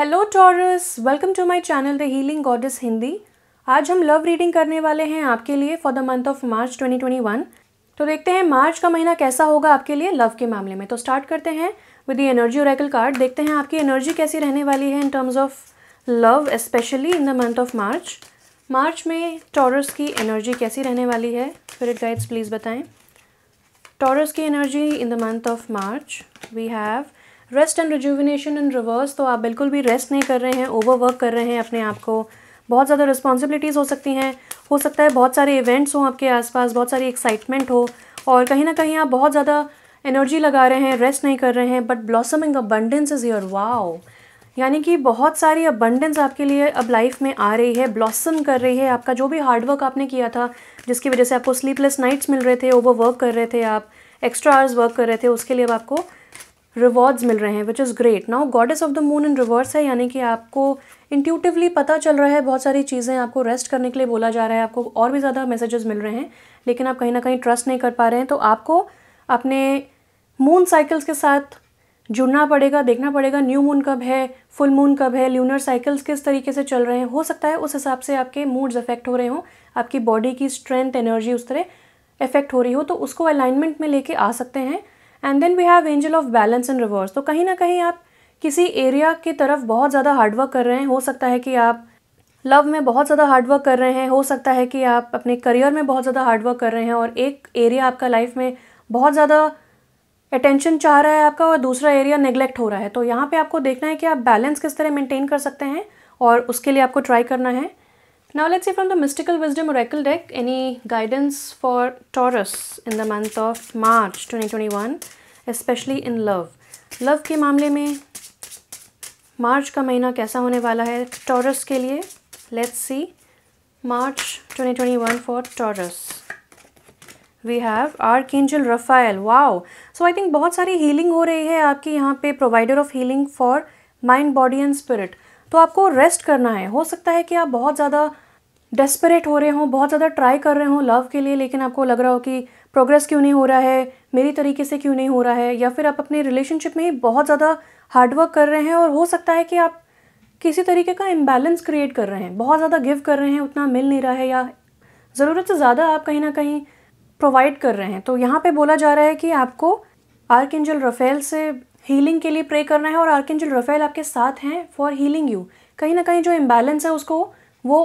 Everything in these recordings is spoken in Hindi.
Hello Taurus, welcome to my channel the healing goddess Hindi. आज हम लव रीडिंग करने वाले हैं आपके लिए for the month of March 2021। तो देखते हैं मार्च का महीना कैसा होगा आपके लिए लव के मामले में। तो स्टार्ट करते हैं with the energy oracle card. देखते हैं आपकी एनर्जी कैसी रहने वाली है in terms of love, specially in the month of March. March में टॉरस की एनर्जी कैसी रहने वाली है, स्पिरिट गाइड्स प्लीज़ बताएं। टॉरस की energy in the month of March, we have rest and rejuvenation in reverse. तो आप बिल्कुल भी रेस्ट नहीं कर रहे हैं, ओवरवर्क कर रहे हैं अपने आप को। बहुत ज़्यादा रिस्पॉन्सिबिलिटीज़ हो सकती हैं, हो सकता है बहुत सारे इवेंट्स हों आपके आसपास, बहुत सारी एक्साइटमेंट हो और कहीं ना कहीं आप बहुत ज़्यादा एनर्जी लगा रहे हैं, रेस्ट नहीं कर रहे हैं। But blossoming abundance is your wow, यानी कि बहुत सारी अबंडेंस आपके लिए अब लाइफ में आ रही है, ब्लॉसम कर रही है। आपका जो भी हार्डवर्क आपने किया था, जिसकी वजह से आपको स्लीपलेस नाइट्स मिल रहे थे, ओवरवर्क कर रहे थे आप, एक्स्ट्रा आवर्स वर्क कर रहे थे, उसके लिए अब आपको रिवॉर्ड्स मिल रहे हैं, which is great. Now goddess of the moon in reverse है, यानी कि आपको इंट्यूटिवली पता चल रहा है बहुत सारी चीज़ें, आपको रेस्ट करने के लिए बोला जा रहा है, आपको और भी ज़्यादा मैसेजेस मिल रहे हैं, लेकिन आप कहीं ना कहीं ट्रस्ट नहीं कर पा रहे हैं। तो आपको अपने मून साइकिल्स के साथ जुड़ना पड़ेगा, देखना पड़ेगा न्यू मून कब है, फुल मून कब है, ल्यूनर साइकिल्स किस तरीके से चल रहे हैं। हो सकता है उस हिसाब से आपके मूड्स अफेक्ट हो रहे हों, आपकी बॉडी की स्ट्रेंथ, एनर्जी उस तरह अफेक्ट हो रही हो, तो उसको अलाइनमेंट में लेके आ सकते हैं। And then we have angel of balance in reverse. तो कहीं ना कहीं आप किसी एरिया की तरफ बहुत ज़्यादा हार्डवर्क कर रहे हैं। हो सकता है कि आप लव में बहुत ज़्यादा हार्डवर्क कर रहे हैं, हो सकता है कि आप अपने करियर में बहुत ज़्यादा हार्डवर्क कर रहे हैं और एक एरिया आपका लाइफ में बहुत ज़्यादा अटेंशन चाह रहा है आपका और दूसरा एरिया नेग्लेक्ट हो रहा है। तो यहाँ पे आपको देखना है कि आप बैलेंस किस तरह मेंटेन कर सकते हैं और उसके लिए आपको ट्राई करना है। Now let's see from the Mystical Wisdom Oracle deck, any guidance for Taurus in the month of March 2021, especially in love. Love के मामले में मार्च का महीना कैसा होने वाला है टॉरस के लिए। Let's see March 2021 for Taurus. We have Archangel Raphael. Wow! So I think बहुत सारी हीलिंग हो रही है आपकी यहाँ पे, provider of healing for mind, body and spirit. तो आपको रेस्ट करना है। हो सकता है कि आप बहुत ज़्यादा डेस्परेट हो रहे हों, बहुत ज़्यादा ट्राई कर रहे हों लव के लिए, लेकिन आपको लग रहा हो कि प्रोग्रेस क्यों नहीं हो रहा है, मेरी तरीके से क्यों नहीं हो रहा है, या फिर आप अपने रिलेशनशिप में ही बहुत ज़्यादा हार्डवर्क कर रहे हैं और हो सकता है कि आप किसी तरीके का इम्बैलेंस क्रिएट कर रहे हैं, बहुत ज़्यादा गिव कर रहे हैं, उतना मिल नहीं रहा है, या ज़रूरत से ज़्यादा आप कहीं ना कहीं प्रोवाइड कर रहे हैं। तो यहाँ पे बोला जा रहा है कि आपको आर्कएंजल रफेल से हीलिंग के लिए प्रे करना है और आर्कएंजल रफेल आपके साथ हैं फॉर हीलिंग यू। कहीं ना कहीं जो इम्बैलेंस है उसको वो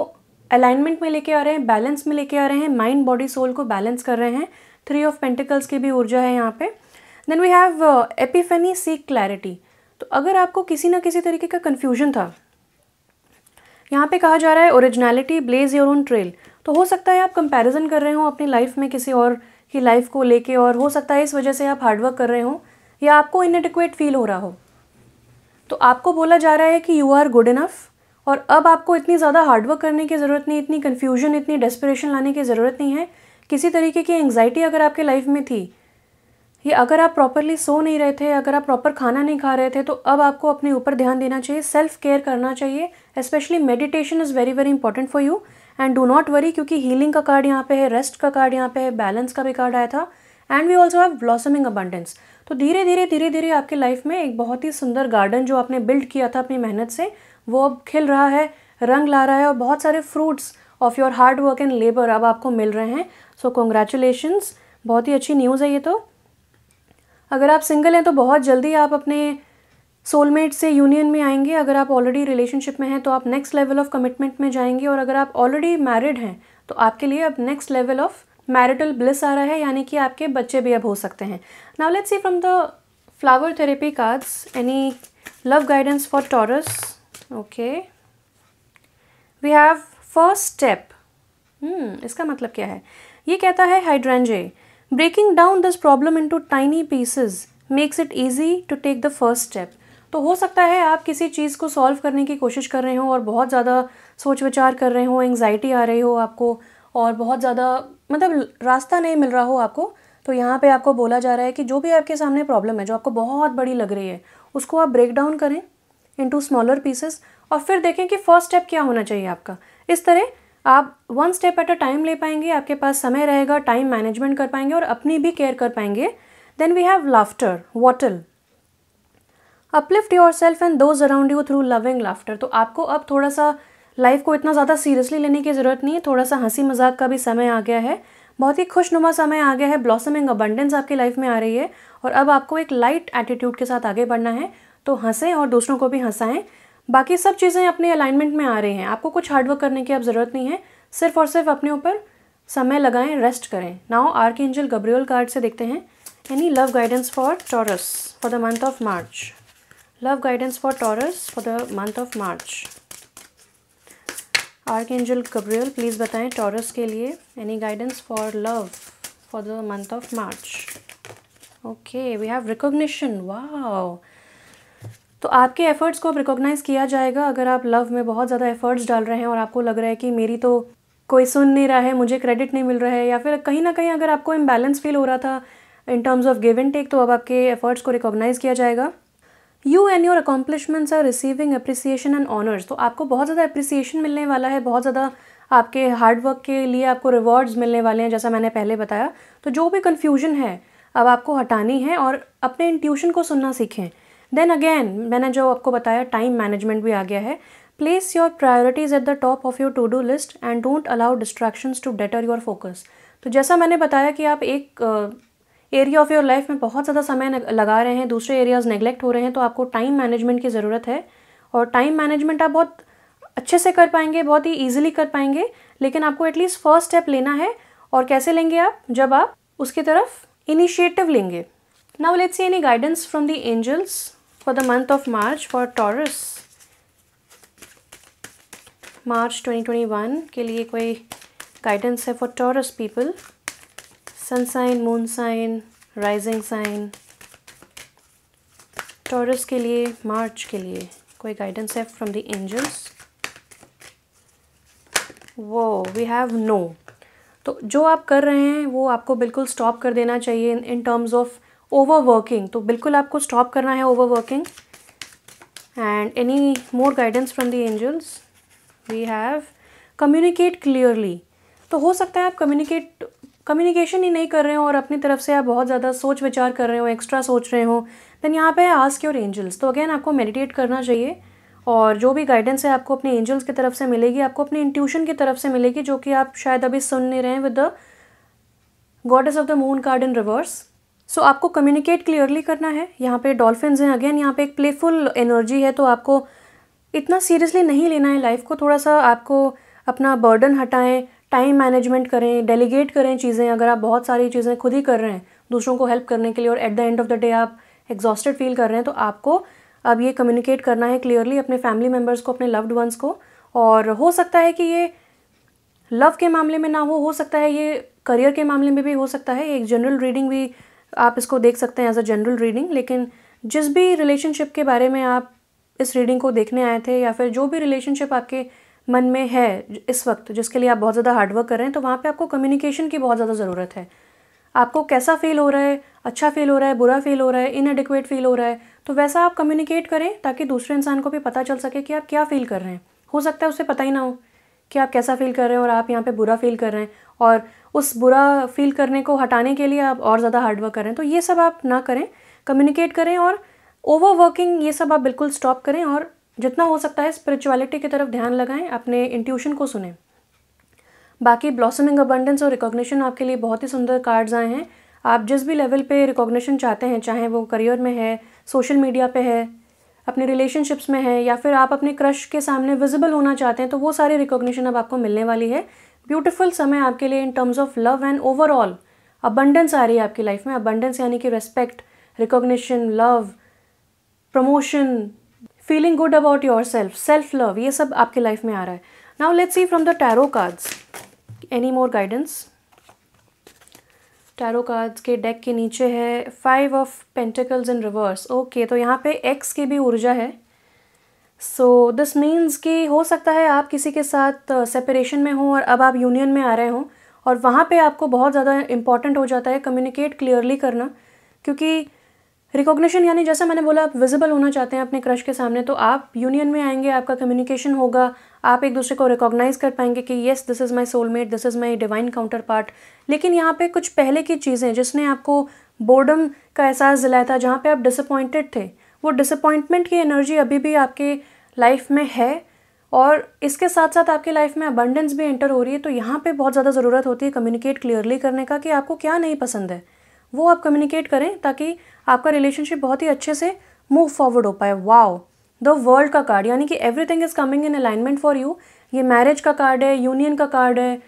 अलाइनमेंट में लेके आ रहे हैं, बैलेंस में लेके आ रहे हैं, माइंड बॉडी सोल को बैलेंस कर रहे हैं। 3 ऑफ पेंटिकल्स की भी ऊर्जा है यहाँ पे। Then we have epiphany, seek clarity. तो अगर आपको किसी ना किसी तरीके का कन्फ्यूजन था, यहाँ पे कहा जा रहा है originality, blaze your own trail. तो हो सकता है आप कंपैरिजन कर रहे हो अपनी लाइफ में किसी और की लाइफ को लेके, और हो सकता है इस वजह से आप हार्डवर्क कर रहे हो या आपको इनएडिक्वेट फील हो रहा हो। तो आपको बोला जा रहा है कि यू आर गुड इनफ और अब आपको इतनी ज़्यादा हार्डवर्क करने की ज़रूरत नहीं, इतनी कन्फ्यूजन, इतनी डेस्परेशन लाने की ज़रूरत नहीं है। किसी तरीके की एंग्जाइटी अगर आपके लाइफ में थी, या अगर आप प्रॉपरली सो नहीं रहे थे, अगर आप प्रॉपर खाना नहीं खा रहे थे, तो अब आपको अपने ऊपर ध्यान देना चाहिए, सेल्फ केयर करना चाहिए। Specially meditation is very very important for you. And do not worry, क्योंकि हीलिंग का कार्ड यहाँ पे है, रेस्ट का कार्ड यहाँ पे है, बैलेंस का भी कार्ड आया था, and we also have blossoming abundance. तो धीरे धीरे आपके लाइफ में एक बहुत ही सुंदर गार्डन जो आपने बिल्ड किया था अपनी मेहनत से, वो अब खिल रहा है, रंग ला रहा है और बहुत सारे fruits of your hard work and labour अब आपको मिल रहे हैं। सो कॉन्ग्रेचुलेशंस, बहुत ही अच्छी न्यूज़ है ये। तो अगर आप सिंगल हैं तो बहुत जल्दी आप अपने सोलमेट से यूनियन में आएंगे। अगर आप ऑलरेडी रिलेशनशिप में हैं तो आप नेक्स्ट लेवल ऑफ कमिटमेंट में जाएंगे, और अगर आप ऑलरेडी मैरिड हैं तो आपके लिए अब next level of marital bliss आ रहा है, यानी कि आपके बच्चे भी अब हो सकते हैं। Now let's see from the flower therapy cards any love guidance for Taurus. Okay, we have first step. इसका मतलब क्या है? ये कहता है hydrangea, breaking down this problem into tiny pieces makes it easy to take the first step. तो हो सकता है आप किसी चीज़ को सॉल्व करने की कोशिश कर रहे हो और बहुत ज़्यादा सोच विचार कर रहे हो, एंग्जाइटी आ रही हो आपको और बहुत ज़्यादा मतलब रास्ता नहीं मिल रहा हो आपको। तो यहाँ पे आपको बोला जा रहा है कि जो भी आपके सामने प्रॉब्लम है, जो आपको बहुत बड़ी लग रही है, उसको आप ब्रेक डाउन करें इनटू स्मॉलर पीसेस और फिर देखें कि फर्स्ट स्टेप क्या होना चाहिए आपका। इस तरह आप 1 स्टेप एट अ टाइम ले पाएंगे, आपके पास समय रहेगा, टाइम मैनेजमेंट कर पाएंगे और अपनी भी केयर कर पाएंगे। Then we have laughter, wattle. Uplift your self and those around you through loving laughter. तो आपको अब थोड़ा सा लाइफ को इतना ज़्यादा सीरियसली लेने की ज़रूरत नहीं है, थोड़ा सा हंसी मजाक का भी समय आ गया है, बहुत ही खुशनुमा समय आ गया है, ब्लॉसमिंग अबंडेंस आपकी लाइफ में आ रही है और अब आपको एक लाइट एटीट्यूड के साथ आगे बढ़ना है। तो हंसें और दूसरों को भी हंसाएं। बाकी सब चीज़ें अपने अलाइनमेंट में आ रही हैं, आपको कुछ हार्डवर्क करने की अब ज़रूरत नहीं है, सिर्फ और सिर्फ अपने ऊपर समय लगाएं, रेस्ट करें। नाउ आर्कएंजल गब्रियल कार्ड से देखते हैं any love guidance for Taurus for the month of March. Love guidance for Taurus for the month of March. Archangel Gabriel please बताएं टॉरस के लिए any guidance for love for the month of March. Okay, we have recognition. Wow, तो आपके एफर्ट्स को अब रिकॉग्नाइज़ किया जाएगा। अगर आप लव में बहुत ज़्यादा एफर्ट्स डाल रहे हैं और आपको लग रहा है कि मेरी तो कोई सुन नहीं रहा है, मुझे क्रेडिट नहीं मिल रहा है, या फिर कहीं ना कहीं अगर आपको इम्बैलेंस फील हो रहा था in terms of give and take, तो अब आपके एफर्ट्स को रिकॉग्नाइज़ किया जाएगा। You and your accomplishments are receiving appreciation and honours. तो आपको बहुत ज़्यादा अप्रिसिएशन मिलने वाला है, बहुत ज़्यादा आपके हार्डवर्क के लिए आपको रिवॉर्ड्स मिलने वाले हैं, जैसा मैंने पहले बताया। तो जो भी कन्फ्यूजन है अब आपको हटानी है और अपने इंट्यूशन को सुनना सीखें। देन अगेन मैंने जो आपको बताया, टाइम मैनेजमेंट भी आ गया है। Place your priorities at the top of your to do list and don't allow distractions to deter your focus. तो जैसा मैंने बताया कि आप एक एरिया ऑफ योर लाइफ में बहुत ज़्यादा समय लगा रहे हैं, दूसरे एरियाज़ नेग्लेक्ट हो रहे हैं, तो आपको टाइम मैनेजमेंट की ज़रूरत है। और टाइम मैनेजमेंट आप बहुत अच्छे से कर पाएंगे, बहुत ही ईजिली कर पाएंगे, लेकिन आपको एटलीस्ट फर्स्ट स्टेप लेना है। और कैसे लेंगे आप? जब आप उसकी तरफ इनिशिएटिव लेंगे। Now let's see any guidance from the angels for the month of March for Taurus. March 2021 के लिए कोई गाइडेंस है for Taurus people? Sun sign, moon sign, rising sign, Taurus के लिए मार्च के लिए कोई गाइडेंस है फ्रॉम द एंजल्स? वो वी हैव नो। तो जो आप कर रहे हैं वो आपको बिल्कुल स्टॉप कर देना चाहिए in terms of overworking. तो बिल्कुल आपको स्टॉप करना है overworking. And any more guidance from the angels? We have communicate clearly. तो हो सकता है आप कम्युनिकेशन ही नहीं कर रहे हो और अपनी तरफ से आप बहुत ज़्यादा सोच विचार कर रहे हो, एक्स्ट्रा सोच रहे हो, देन यहाँ पे आस्क योर एंजल्स। तो अगेन आपको मेडिटेट करना चाहिए और जो भी गाइडेंस है आपको अपने एंजल्स की तरफ से मिलेगी, आपको अपने इंट्यूशन की तरफ से मिलेगी, जो कि आप शायद अभी सुन नहीं रहे हैं with the goddess of the moon card in reverse. So आपको कम्युनिकेट क्लियरली करना है। यहाँ पे डॉल्फिन्स हैं, अगेन यहाँ पे एक प्लेफुल एनर्जी है, तो आपको इतना सीरियसली नहीं लेना है लाइफ को। थोड़ा सा आपको अपना बर्डन हटाएं, टाइम मैनेजमेंट करें, डेलीगेट करें चीज़ें। अगर आप बहुत सारी चीज़ें खुद ही कर रहे हैं दूसरों को हेल्प करने के लिए और at the end of the day आप एग्जॉस्टेड फील कर रहे हैं, तो आपको अब ये कम्युनिकेट करना है क्लियरली अपने फैमिली मेम्बर्स को, अपने लव्ड वंस को। और हो सकता है कि ये लव के मामले में ना हो सकता है ये करियर के मामले में भी हो सकता है। एक जनरल रीडिंग भी आप इसको देख सकते हैं एज अ जनरल रीडिंग। लेकिन जिस भी रिलेशनशिप के बारे में आप इस रीडिंग को देखने आए थे, या फिर जो भी रिलेशनशिप आपके मन में है इस वक्त, जिसके लिए आप बहुत ज़्यादा हार्डवर्क कर रहे हैं, तो वहाँ पे आपको कम्युनिकेशन की बहुत ज़्यादा ज़रूरत है। आपको कैसा फील हो रहा है, अच्छा फील हो रहा है, बुरा फील हो रहा है, इनएडिक्वेट फील हो रहा है, तो वैसा आप कम्युनिकेट करें ताकि दूसरे इंसान को भी पता चल सके कि आप क्या फील कर रहे हैं। हो सकता है उसे पता ही ना हो कि आप कैसा फील कर रहे हैं और आप यहाँ पे बुरा फील कर रहे हैं, और उस बुरा फील करने को हटाने के लिए आप और ज़्यादा हार्डवर्क कर रहे हैं। तो ये सब आप ना करें, कम्युनिकेट करें और ओवरवर्किंग ये सब आप बिल्कुल स्टॉप करें और जितना हो सकता है स्पिरिचुअलिटी की तरफ ध्यान लगाएं, अपने इंट्यूशन को सुनें। बाकी ब्लॉसमिंग अबंडेंस और रिकॉग्निशन आपके लिए बहुत ही सुंदर कार्ड्स आए हैं। आप जिस भी लेवल पे रिकॉग्निशन चाहते हैं, चाहे वो करियर में है, सोशल मीडिया पे है, अपने रिलेशनशिप्स में है, या फिर आप अपने क्रश के सामने विजिबल होना चाहते हैं, तो वो सारी रिकॉग्निशन अब आपको मिलने वाली है। ब्यूटीफुल समय आपके लिए in terms of love and overall abundance आ रही है आपकी लाइफ में। अबंडेंस यानी कि respect, recognition, love, promotion, feeling good about your self, self love, ये सब आपकी लाइफ में आ रहा है। Now let's see from the tarot cards any more guidance. Tarot cards के डेक के नीचे है 5 of pentacles in reverse. Okay, तो यहाँ पे एक्स की भी ऊर्जा है। सो दिस मीन्स कि हो सकता है आप किसी के साथ सेपरेशन में हो और अब आप यूनियन में आ रहे हो, और वहाँ पे आपको बहुत ज़्यादा इंपॉर्टेंट हो जाता है कम्युनिकेट क्लियरली करना, क्योंकि रिकॉग्निशन यानी जैसा मैंने बोला आप विजिबल होना चाहते हैं अपने क्रश के सामने, तो आप यूनियन में आएंगे, आपका कम्युनिकेशन होगा, आप एक दूसरे को रिकॉग्नाइज कर पाएंगे कि yes this is my soulmate, this is my divine counter part. लेकिन यहाँ पे कुछ पहले की चीज़ें जिसने आपको बोर्डम का एहसास दिलाया था, जहाँ पे आप डिसअपॉइंटेड थे, वो डिसअपॉइंटमेंट की एनर्जी अभी भी आपके लाइफ में है और इसके साथ साथ आपकी लाइफ में अबंडेंस भी एंटर हो रही है। तो यहाँ पे बहुत ज़्यादा ज़रूरत होती है कम्युनिकेट क्लियरली करने का कि आपको क्या नहीं पसंद है, वो आप कम्युनिकेट करें ताकि आपका रिलेशनशिप बहुत ही अच्छे से मूव फॉरवर्ड हो पाए। वाओ, द वर्ल्ड का कार्ड, यानी कि everything is coming in alignment for you. ये मैरिज का कार्ड है, यूनियन का कार्ड है,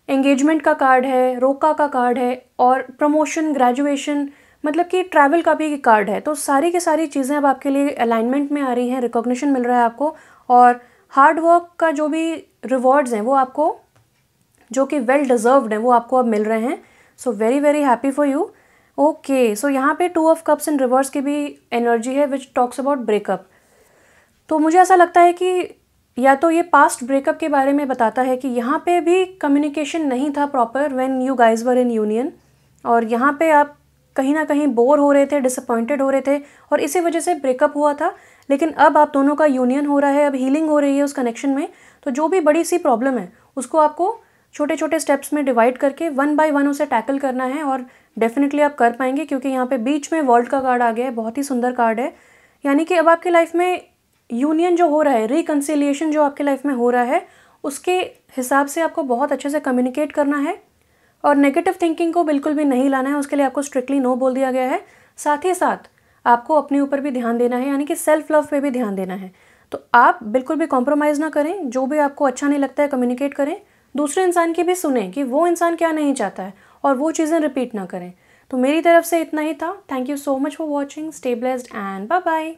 एंगेजमेंट का कार्ड है, रोका का कार्ड है और प्रमोशन, ग्रेजुएशन, मतलब कि ट्रैवल का भी कार्ड है। तो सारी की सारी चीज़ें अब आपके लिए अलाइनमेंट में आ रही हैं, रिकॉग्निशन मिल रहा है आपको और हार्ड वर्क का जो भी रिवॉर्ड्स हैं वो आपको, जो कि वेल डिजर्व्ड हैं, वो आपको अब मिल रहे हैं। So very very happy for you. Okay, so यहाँ पे 2 ऑफ कप्स इन रिवर्स की भी एनर्जी है विच टॉक्स अबाउट ब्रेकअप। तो मुझे ऐसा लगता है कि या तो ये पास्ट ब्रेकअप के बारे में बताता है कि यहाँ पे भी कम्युनिकेशन नहीं था proper when you guys were in union, और यहाँ पे आप कहीं ना कहीं बोर हो रहे थे, डिसअपॉइंटेड हो रहे थे और इसी वजह से ब्रेकअप हुआ था। लेकिन अब आप दोनों का यूनियन हो रहा है, अब हीलिंग हो रही है उस कनेक्शन में। तो जो भी बड़ी सी प्रॉब्लम है उसको आपको छोटे छोटे स्टेप्स में डिवाइड करके 1 बाय 1 उसे टैकल करना है और डेफिनेटली आप कर पाएंगे, क्योंकि यहाँ पे बीच में वर्ल्ड का कार्ड आ गया है, बहुत ही सुंदर कार्ड है। यानी कि अब आपकी लाइफ में यूनियन जो हो रहा है, रिकन्सिलिएशन जो आपके लाइफ में हो रहा है, उसके हिसाब से आपको बहुत अच्छे से कम्युनिकेट करना है और नेगेटिव थिंकिंग को बिल्कुल भी नहीं लाना है। उसके लिए आपको स्ट्रिक्टली नो बोल दिया गया है। साथ ही साथ आपको अपने ऊपर भी ध्यान देना है, यानी कि सेल्फ लव पे भी ध्यान देना है। तो आप बिल्कुल भी कॉम्प्रोमाइज़ ना करें, जो भी आपको अच्छा नहीं लगता है कम्युनिकेट करें, दूसरे इंसान की भी सुनें कि वो इंसान क्या नहीं चाहता है और वो चीज़ें रिपीट ना करें। तो मेरी तरफ से इतना ही था। Thank you so much for watching. Stay blessed and bye bye.